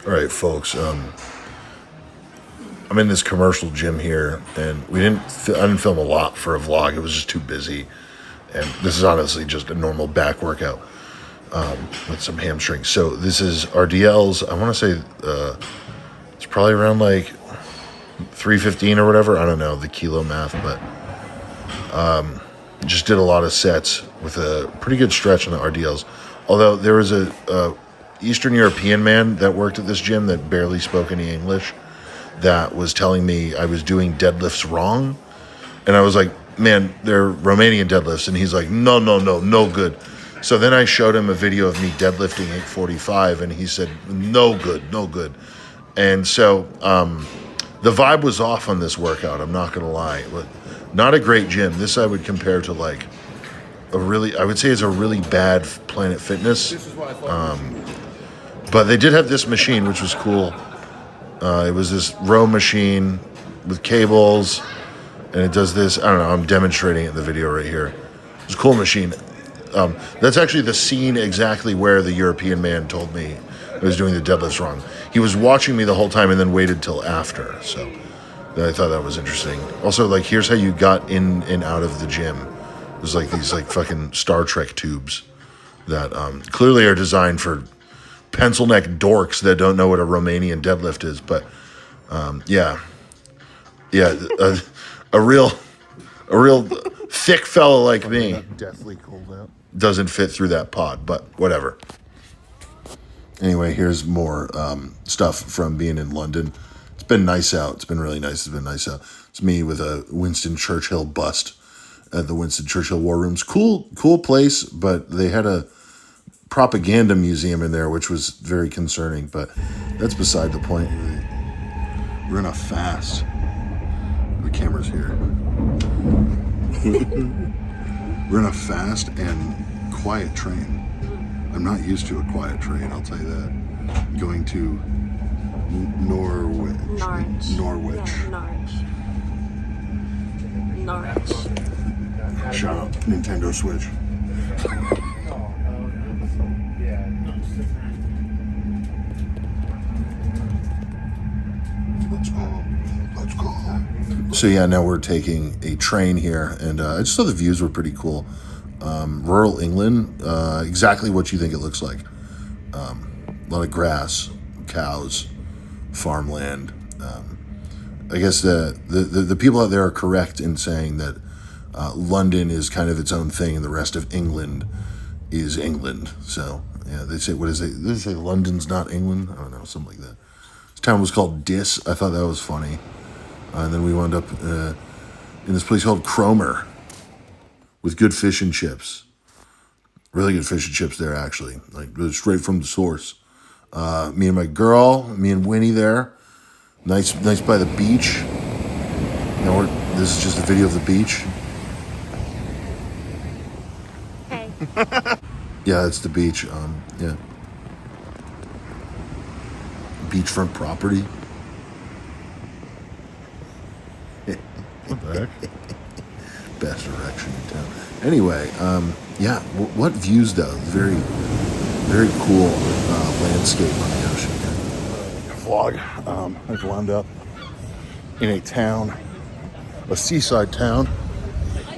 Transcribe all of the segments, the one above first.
All right, folks. I'm in this commercial gym here, and I didn't film a lot for a vlog. It was just too busy, and this is honestly just a normal back workout with some hamstrings. So this is RDLs. I want to say it's probably around like 315 or whatever. I don't know the kilo math, but just did a lot of sets with a pretty good stretch on the RDLs. Although there was a Eastern European man that worked at this gym that barely spoke any English that was telling me I was doing deadlifts wrong. And I was like, man, they're Romanian deadlifts. And he's like, no good. So then I showed him a video of me deadlifting 845, and he said, no good. And so the vibe was off on this workout, I'm not going to lie. Not a great gym. This I would compare to like I would say it's a really bad Planet Fitness. But they did have this machine, which was cool. It was this row machine with cables, and it does this. I don't know. I'm demonstrating it in the video right here. It's a cool machine. That's actually the scene exactly where the European man told me I was doing the deadlifts wrong. He was watching me the whole time and then waited till after. So I thought that was interesting. Also, like, here's how you got in and out of the gym. There's like these like fucking Star Trek tubes that clearly are designed for pencil neck dorks that don't know what a Romanian deadlift is. But a real thick fella like me Deathly cold out. doesn't fit through that pod, but whatever. Anyway, here's more stuff from being in London. It's been nice out. It's been really nice. It's been nice out. It's me with a Winston Churchill bust at the Winston Churchill War Rooms. Cool place, but they had a propaganda museum in there, which was very concerning, but that's beside the point. We're in a fast. The camera's here. We're in a fast and quiet train. I'm not used to a quiet train, I'll tell you that. Going to Norwich. Shout out Nintendo Switch. Let's go. So yeah, now we're taking a train here, and I just thought the views were pretty cool. Rural England, exactly what you think it looks like. A lot of grass, cows, farmland. I guess the people out there are correct in saying that London is kind of its own thing, and the rest of England is England. So yeah, they say, they say London's not England? I don't know, something like that. This town was called Dis. I thought that was funny. And then we wound up in this place called Cromer with good fish and chips. Really good fish and chips there, actually. Like, straight from the source. Me and my girl, me and Winnie there. Nice by the beach. Now this is just a video of the beach. Hey. Yeah, it's the beach. Yeah. Beachfront property. What the heck? Best direction in town. Anyway, yeah, what views though? Very, very cool landscape on the ocean here. Vlog. I've wound up in a seaside town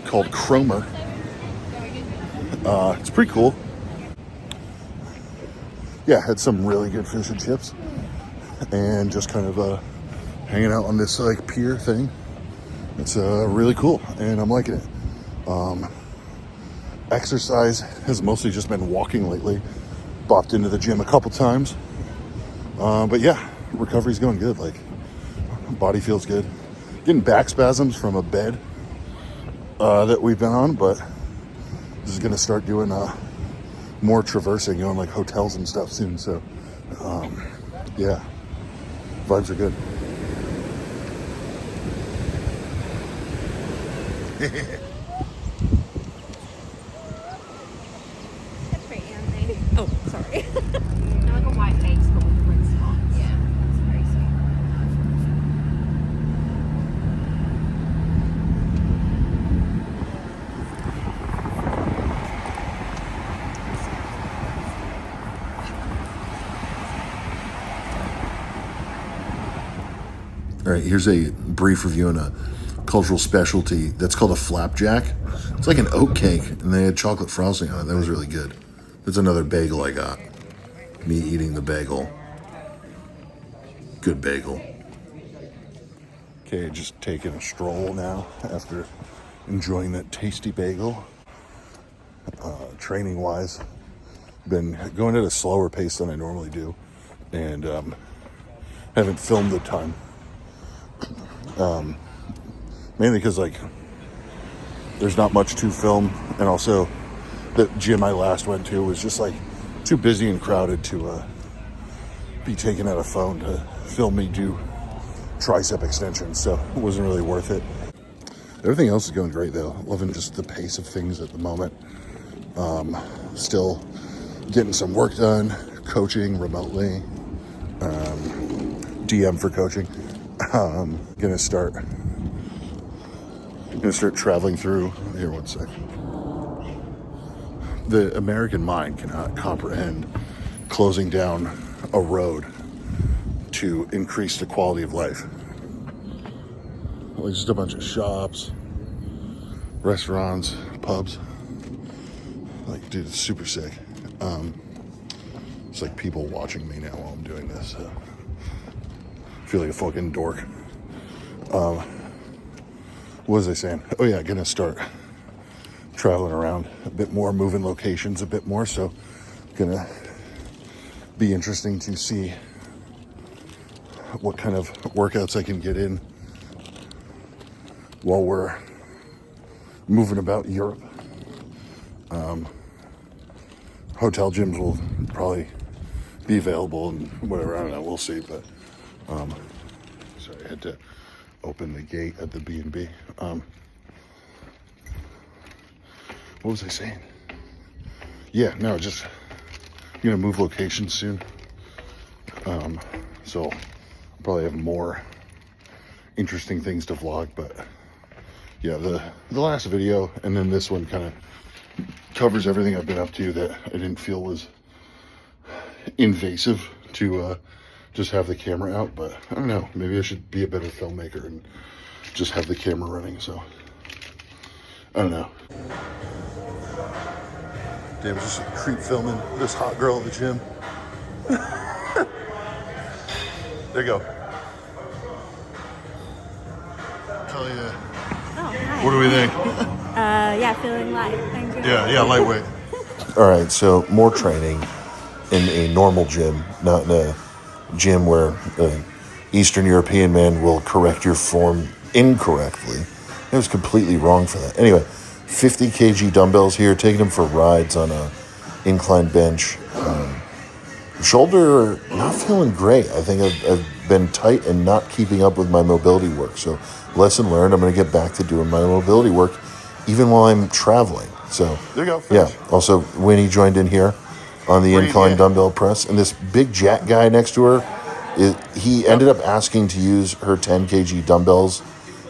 called Cromer. It's pretty cool. Yeah, had some really good fish and chips, and just kind of hanging out on this like pier thing. It's really cool, and I'm liking it. Exercise has mostly just been walking lately. Bopped into the gym a couple times. But yeah, recovery's going good. Like, body feels good. Getting back spasms from a bed that we've been on, but this is going to start doing more traversing on like hotels and stuff soon. So yeah, vibes are good. That's for Anthony. Oh, sorry. They're like a white face, but with red spots. Yeah, that's very sweet. All right, here's a brief review on a cultural specialty that's called a flapjack. It's like an oat cake, and they had chocolate frosting on it. That was really good. That's another bagel I got. Me eating the bagel. Good bagel. Okay, just taking a stroll now after enjoying that tasty bagel. Training wise, been going at a slower pace than I normally do, and haven't filmed a ton. Mainly because like there's not much to film, and also the gym I last went to was just like too busy and crowded to be taking out a phone to film me do tricep extensions, so it wasn't really worth it. Everything else is going great though. Loving just the pace of things at the moment. Still getting some work done, coaching remotely, DM for coaching. Gonna start traveling through here. One sec. The American mind cannot comprehend closing down a road to increase the quality of life. Like just a bunch of shops, restaurants, pubs. Like, dude, it's super sick. It's like people watching me now while I'm doing this. I feel like a fucking dork. What was I saying? Oh yeah, gonna start traveling around a bit more, moving locations a bit more. So, gonna be interesting to see what kind of workouts I can get in while we're moving about Europe. Hotel gyms will probably be available and whatever, I don't know, we'll see. But sorry, I had to open the gate at the B&B. What was I saying? Yeah, no, just gonna move locations soon. So I'll probably have more interesting things to vlog. But yeah, the last video and then this one kind of covers everything I've been up to that I didn't feel was invasive to just have the camera out. But I don't know, maybe I should be a better filmmaker and just have the camera running. So I don't know. Damn, just a creep filming this hot girl at the gym. There you go. Hell yeah. Oh, hi. What do we think? Yeah, feeling light. Thank you. Yeah, lightweight. All right, so more training in a normal gym, not in a gym where an Eastern European man will correct your form incorrectly. It was completely wrong for that. Anyway, 50 kg dumbbells here, taking them for rides on a incline bench. Shoulder, not feeling great. I think I've been tight and not keeping up with my mobility work. So lesson learned, I'm going to get back to doing my mobility work even while I'm traveling. So There you go. yeah. Finish. Also, Winnie joined in here on the incline dumbbell press. And this big jack guy next to her, he ended up asking to use her 10 kg dumbbells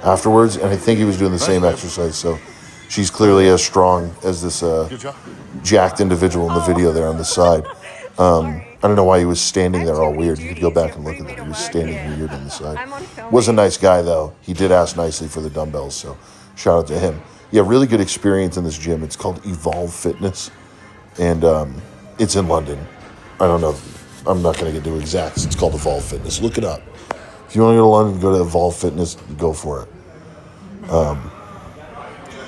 afterwards. And I think he was doing the same exercise. So she's clearly as strong as this Good job. jacked individual in the video there on the side. I don't know why he was standing there all weird. You could go back and look at that. He was standing weird on the side. Was a nice guy, though. He did ask nicely for the dumbbells, so shout out to him. Yeah, really good experience in this gym. It's called Evolve Fitness, and it's in London. I don't know. I'm not going to get into exacts. It's called Evolve Fitness. Look it up. If you want to go to London, go to Evolve Fitness. Go for it.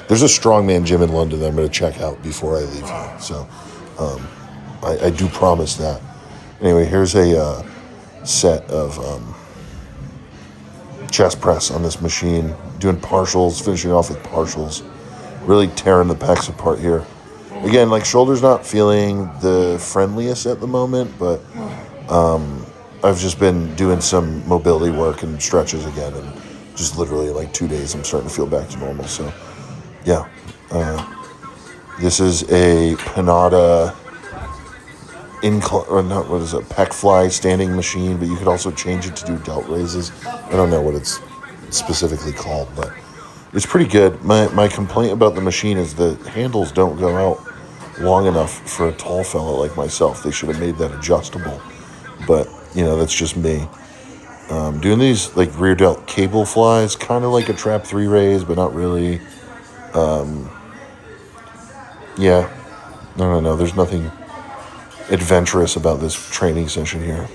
There's a strongman gym in London that I'm going to check out before I leave here. So I do promise that. Anyway, here's a set of chest press on this machine. Doing partials, finishing off with partials. Really tearing the pecs apart here. Again, like shoulders not feeling the friendliest at the moment, but I've just been doing some mobility work and stretches again, and just literally in like 2 days I'm starting to feel back to normal. So yeah, this is a Panada pec fly standing machine, but you could also change it to do delt raises. I don't know what it's specifically called, but it's pretty good. My complaint about the machine is the handles don't go out long enough for a tall fella like myself. They should have made that adjustable, but you know, that's just me. Doing these like rear delt cable flies, kind of like a trap 3 raise, but not really. Yeah, no. There's nothing adventurous about this training session here,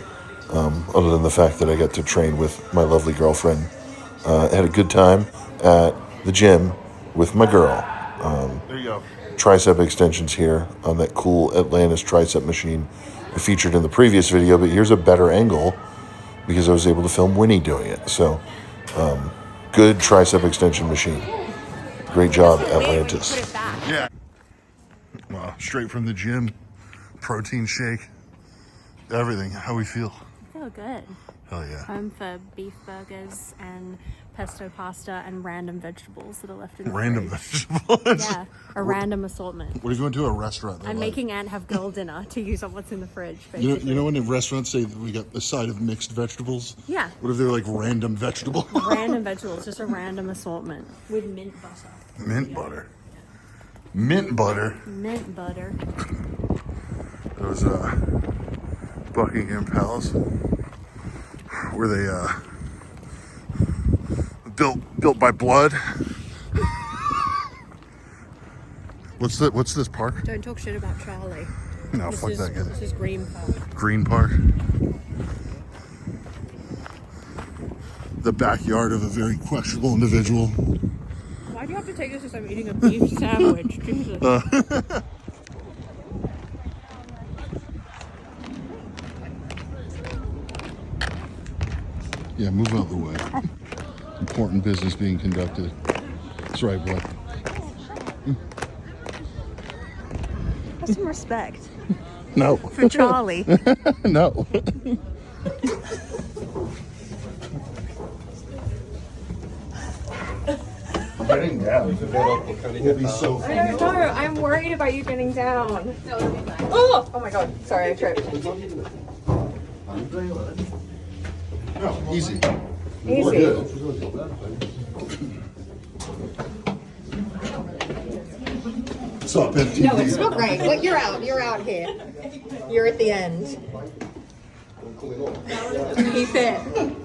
other than the fact that I got to train with my lovely girlfriend. Had a good time at the gym with my girl. There you go. Tricep extensions here on that cool Atlantis tricep machine I featured in the previous video, but here's a better angle because I was able to film Winnie doing it. So, good tricep extension machine. Great job, Atlantis. Put it back. Yeah. Wow, straight from the gym, protein shake, everything. How we feel? I feel good. Hell yeah. Home for beef burgers and pesto pasta and random vegetables that are left in the Random fridge. vegetables. Yeah, a random assortment. What if you went to a restaurant? I'm making Aunt have girl dinner to use up what's in the fridge, You basically. know when in restaurants say we got a side of mixed vegetables? Yeah. What if they're like random vegetable? Random vegetables, just a random assortment with mint butter. Mint butter. Mint butter. Mint butter. Those Buckingham Palace, where they built by blood. What's this park? Don't talk shit about Charlie. No, fuck that guy. This is Green Park. Green Park. The backyard of a very questionable individual. Why do you have to take this as I'm eating a beef sandwich? Jesus. Yeah, move out of the way. Important business being conducted. That's right, boy. Have some respect No. for Charlie. No. Getting down. We'll be so I don't know. I'm worried about you getting down. Oh! Oh my god. Sorry, I tripped. No, easy. Easy. What's up, MTV? No, it's not great. Look, you're out. You're out here. You're at the end. Keep it.